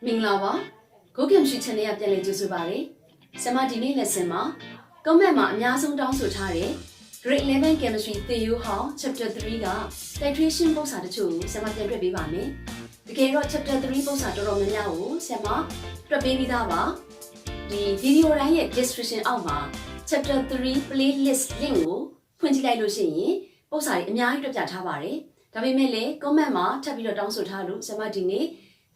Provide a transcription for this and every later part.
မင်္ဂလာပါကိုကင်ရှိ channel ရပြန်လည်ကြိုဆိုပါရစေဆမဒီနေ့ lesson မှာ comment မှာအများဆုံးတောင်းဆိုထားတဲ့ grade 11 chemistry theory ဟောင်း chapter 3က titration ပုံစံတချို့ကိုဆမပြန်တွေ့ပေးပါမယ်တကယ်တော့ chapter 3ပုံစံတော်တော်များများကိုဆမတွေ့ပေးပြီးသားပါဒီ video တိုင်းရဲ့ description အောက်မှာ chapter 3 playlist link ကိုဖွင့်ကြည့်လိုက်လို့ရှိရင်ပုံစံတွေအများကြီးတွေ့ပြထားပါတယ်ဒါပေမဲ့လည်း comment မှာထပ်ပြီးတော့တောင်းဆိုထားလို့ဆမဒီနေ့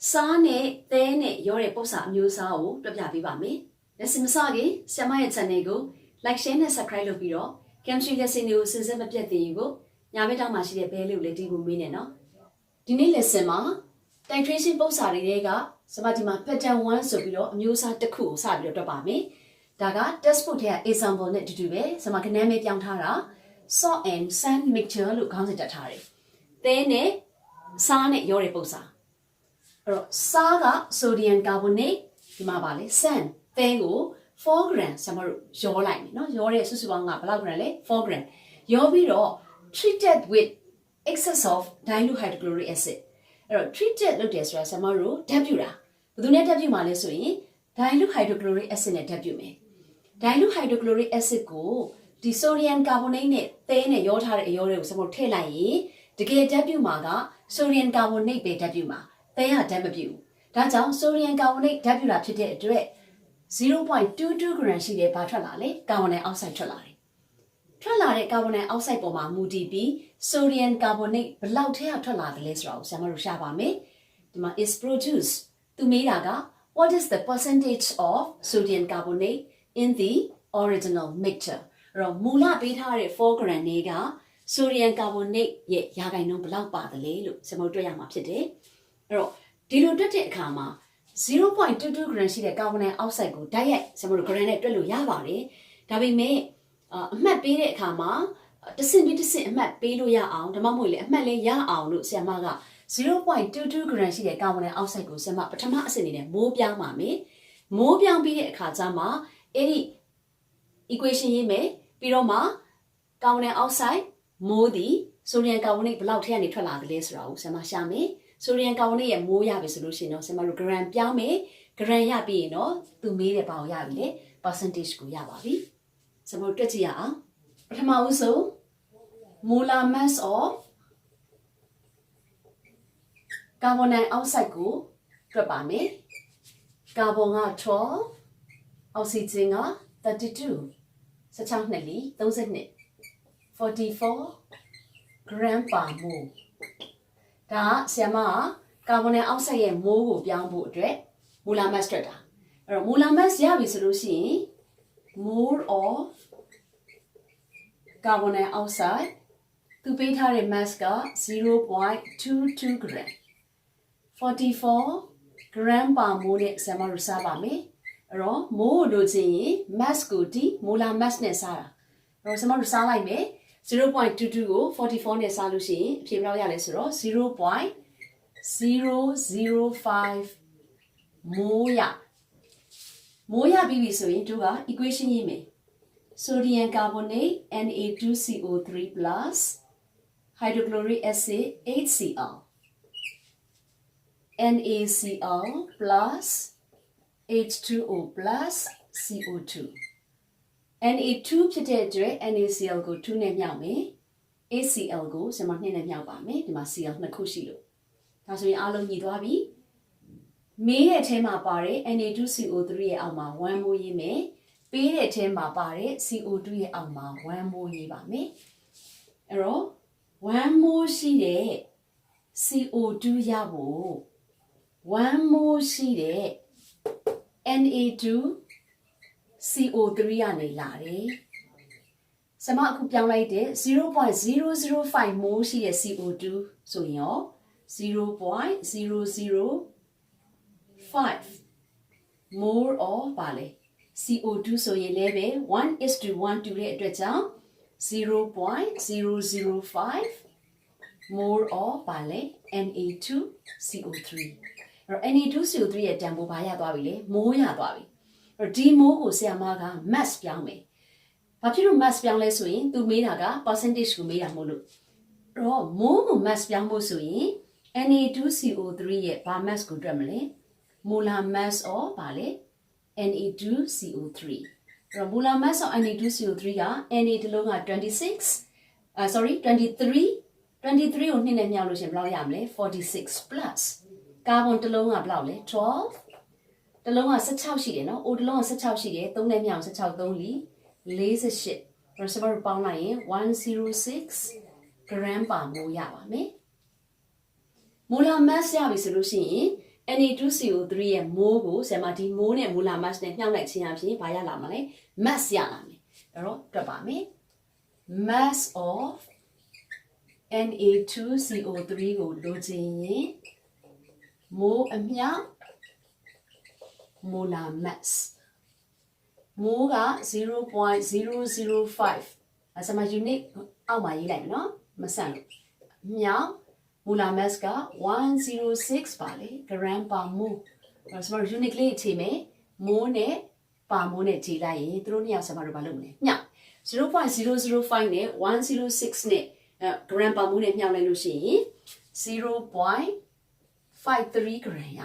စားနဲ့သဲနဲ့ရောတဲ့ပု္ပ္ပာအမျိုးအစားကိုတွက်ပြပေးပါမယ်။ lesson မစခင်ဆရာမရဲ့ channel ကို like share နဲ့ subscribe လုပ်ပြီးတော့ chemistry lesson တွေကိုစဉ်ဆက်မပြတ်သိရင်ကိုညာဘက်တောင်မှာရှိတဲ့ bell လေးကိုလည်းတီးဖို့မေးနေနော်။ဒီနေ့ lesson မှာ titration ပု္ပ္ပာတွေကဆရာမဒီမှာ pattern 1ဆိုပြီးတော့အမျိုးအစားတစ်ခုကိုစပြီးတော့တွက်ပါမယ်။ဒါက textbook ထဲက example နဲ့အတူတူပဲဆရာမကနာမည်ပြောင်းထားတာ salt and sand mixture လို့ခေါင်းစဉ်တက်ထားတယ်။သဲနဲ့စားနဲ့ရောတဲ့ပု္ပ္ပာအဲ့တော့စားက sodium carbonate ဒီမှာပါလေ sand သဲကို4 gram ဆမတို့ရောလိုက်ပြီเนาะရောတဲ့စုစုပေါင်းကဘယ်လောက် gram လဲ4 gram ရောပြီးတော့ treated with excess of dilute hydrochloric acid အဲ့တော့ treated လုပ်တယ်ဆိုတာဆမတို့ဓာတ်ပြုတာဘယ်သူနဲ့ဓာတ်ပြုမှာလဲဆိုရင် dilute hydrochloric acid နဲ့ဓာတ်ပြုမယ် dilute hydrochloric acid ကိုဒီ sodium carbonate နဲ့သဲနဲ့ရောထားတဲ့အရောတွေကိုဆမတို့ထည့်လိုက်ရင်တကယ်ဓာတ်ပြုမှာက sodium carbonate ပဲဓာတ်ပြုမှာသဲကဓာတ်မပြုဘူးဒါကြောင့် sodium carbonate ဓာတ်ပြုတာဖြစ်တဲ့အတွက် 0.22 gram ရှိတဲ့ဘာထွက်လာလဲကာဗွန်ဒိုင်အောက်ဆိုက်ထွက်လာတယ်ထွက်လာတဲ့ကာဗွန်ဒိုင်အောက်ဆိုက်ပေါ်မှာမူတည်ပြီး sodium carbonate ဘယ်လောက်ထဲကထွက်လာတယ်လဲဆိုတာကိုဆရာမတို့ရှာပါမယ်ဒီမှာ is produced သူမေးတာက what is the percentage of sodium carbonate in the original mixture အဲ့တော့မူလပေးထားတဲ့4 gram တွေက sodium carbonate ရဲ့ရာခိုင်နှုန်းဘယ်လောက်ပါတယ်လဲလို့ဆရာမတို့တွေ့ရမှာဖြစ်တယ်အဲ့တော့ဒီလိုတွက်တဲ့အခါမှာ 0.22 gram ရှိတဲ့ကာဗွန်ဒိုင်အောက်ဆိုက်ကိုဓာတ်ရိုက်ဆရာတို့ gram နဲ့တွက်လို့ရပါတယ်ဒါပေမဲ့အမှတ်ပေးတဲ့အခါမှာတစ်ဆင့်ပြီးတစ်ဆင့်အမှတ်ပေးလို့ရအောင်ဒါမှမဟုတ်လေအမှတ်လေးရအောင်လို့ဆရာမက 0.22 gram ရှိတဲ့ကာဗွန်ဒိုင်အောက်ဆိုက်ကိုဆရာမပထမအဆင့်အနေနဲ့မိုးပြောင်းပါမယ်မိုးပြောင်းပြီးတဲ့အခါကျမှအဲ့ဒီ equation ရေးမယ်ပြီးတော့မှကာဗွန်ဒိုင်အောက်ဆိုက်မိုးသည်ဆိုဒီယမ်ကာဗွန်ဒိတ်ဘယ်လောက်ထဲကနေထွက်လာတယ်လဲဆိုတာကိုဆရာမရှာမယ်ဆိုဒီယမ်ကာဗွန်ဒိတ်ရဲ့မိုးရပြီဆိုလို့ရှိရင်တော့ဆရာမတို့ gram ပြောင်းမယ် gram ရပြီးရင်တော့သူမေးတဲ့ဘာကိုရပြီလဲ percentage ကိုရပါပြီဆရာမတို့တွက်ကြည့်ရအောင်ပထမဦးဆုံး molar mass of ကာဗွန်ဒိုင်အောက်ဆိုက်ကိုတွက်ပါမယ်ကာဗွန်က12အောက်ဆီဂျင်က32 16နှစ်လီ32 44 gram per mole ဒါဆရာမကာဗွန်ဒိုင်အောက်ဆိုက်ရဲ့မိုးကိုပြောင်းဖို့အတွက် molar mass တွက်တာအဲ့တော့ molar mass ရပြီဆိုလို့ရှိရင် mole of ကာဗွန်ဒိုင်အောက်ဆိုက်သူပေးထားတဲ့ mass က 0.22 gram 44 gram per mole နဲ့ဆရာမတို့စားပါမယ်အဲ့တော့မိုးကိုလိုချင်ရင် mass ကိုဒီ molar mass နဲ့စားတာအဲ့တော့ဆရာမတို့စားလိုက်မယ်0.22 ကို44နဲ့စားလို့ရှိရင်အဖြေဘယ်လောက်ရလဲဆိုတော့ 0.005 မိုးရပြီးပြီဆိုရင်တို့က equation ရေးမယ် sodium carbonate Na2CO3 plus hydrochloric acid HCl NaCl plus H2O plus CO2 Na2 ဖြစ်တဲ့အတွက် NaCl ကို2နဲ့မြောက်မယ် HCl ကိုဆရာမ2နဲ့မြောက်ပါမယ်ဒီမှာ Cl 2ခုရှိလို့ဒါဆိုရင်အားလုံးညီသွားပြီမေးတဲ့အထဲမှာပါတဲ့ Na2CO3 ရဲ့အောက်မှာ1 mole ရေးမယ်ပေးတဲ့အထဲမှာပါတဲ့ CO2 ရဲ့အောက်မှာ1 mole ရေးပါမယ်အဲ့တော့1 mole ရှိတဲ့ CO2 ရဖို့1 mole ရှိတဲ့ Na2 CO3 ကနေလာတယ်။ဆမအခုပြောင်းလိုက်တဲ့ 0.005 mole ရှိတဲ့ CO2 ဆိုရင်ရော 0.005 mole of ပါလေ CO2 ဆိုရင်လည်းပဲ 1:1 တူတဲ့အတွက်ကြောင့် 0.005 mole of ပါလေ Na2CO3 အဲ့တော့ Na2CO3 ရဲ့တန်ဖိုးဘာရသွားပြီလဲမိုးရသွားပြီဒီမိုးကိုဆရာမက mass ပြောင်းမယ်။ဘာဖြစ်လို့ mass ပြောင်းလဲဆိုရင်သူမေးတာက percentage ကိုမေးတာမို့လို့တော့မိုးကို mass ပြောင်းဖို့ဆိုရင် Na2CO3 ရဲ့ဘာ mass ကိုတွက်မလဲ molar mass of ဗာလေ Na2CO3 အဲ့တော့ molar mass of Na2CO3 က Na တစ်လုံးက23 23ကို2နဲ့မြောက်လို့ရှင်ဘယ်လောက်ရမလဲ46 plus ကာဗွန်တစ်လုံးကဘယ်လောက်လဲ12တစ်လုံးက16ရှိတယ်နော် O တစ်လုံးက16ရှိတယ်3နဲ့မြောက်16 3လီ48အဲ့တော့စပါးပေါင်းလိုက်ရင်106 gram per mole ရပါမယ် molar mass ရပြီဆိုလို့ရှိရင် Na2CO3 ရဲ့ mole ကိုဆရာမဒီ mole နဲ့ molar mass နဲ့မြှောက်လိုက်ခြင်းအပြင်ဘာရလာမှာလဲ mass ရလာမယ်အဲ့တော့တွက်ပါမယ် mass of Na2CO3 ကိုလိုချင်ရင် mole အမြှောက် molar mass mole က 0.005 ဆရာမ unit အောက်မှာရေးလိုက်မယ်နော်မဆန့်လို့မြောက် molar mass က106ပါလေ gram per mole အဲ့ဆရာမ unit လေးချိန်မယ် mole နဲ့ per mole နဲ့ချိန်လိုက်ရင်သူတို့နှစ်ယောက်ဆရာမတို့ဘာလုပ်မလဲမြောက် 0.005 နဲ့106နဲ့gram per mole နဲ့မြောက်လိုက်လို့ရှိရင်0.53 gram ရ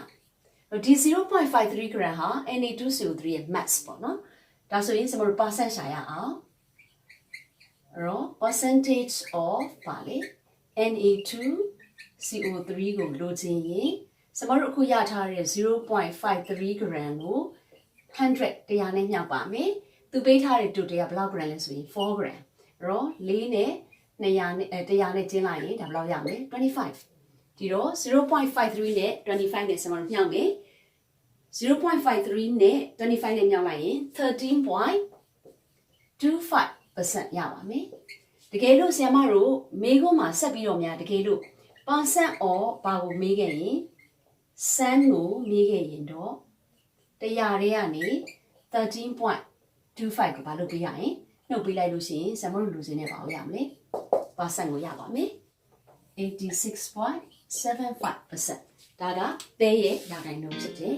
ဒီ 0.53 gram ဟာ Na2CO3 ရဲ့ mass ပေါ့နော်ဒါဆိုရင်ဆရာမတို့ percent ရှာရအောင်အဲ့တော့ percentage of ပါလေ Na2CO3 ကိုလိုချင်ရင်ဆရာမတို့အခုရထားတဲ့ 0.53 gram ကို100တရားနဲ့မြောက်ပါမယ်သူပေးထားတဲ့ total ကဘယ်လောက် gram လဲဆိုရင်4 gram အဲ့တော့4နဲ့200နဲ့100နဲ့ကျင်းလိုက်ရင်ဒါဘယ်လောက်ရမလဲ25ဒီတော့ 0.53 နဲ့25နဲ့ဆရာမတို့မြောက်မယ်0.53 နဲ့25နဲ့မြောက်လိုက်ရင် 13.25% ရပါမယ်တကယ်လို့ဆရာမတို့မေးခွန်းမှာဆက်ပြီးတော့များတကယ်လို့ percent of ဘာကိုမေးခဲ့ရင် sum ကိုမေးခဲ့ရင်တော့100ထဲကနေ 13.25 ကိုဘာလို့ပေးရရင်နှုတ်ပေးလိုက်လို့ရှိရင်ဆရာမတို့လူစင်းနဲ့ဘာလို့ရမလဲ percent ကိုရပါမယ် 86.75% ဒါကတဲရဲ့ရာခိုင်နှုန်းဖြစ်တယ်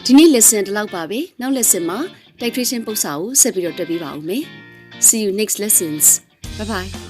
ဒီနေ့ lesson ဒီလောက်ပါပဲနောက် lesson မှာ titration ပုဒ်စာကိုဆက်ပြီးတော့တက်ပေးပါဦးမယ် See you next lessons bye bye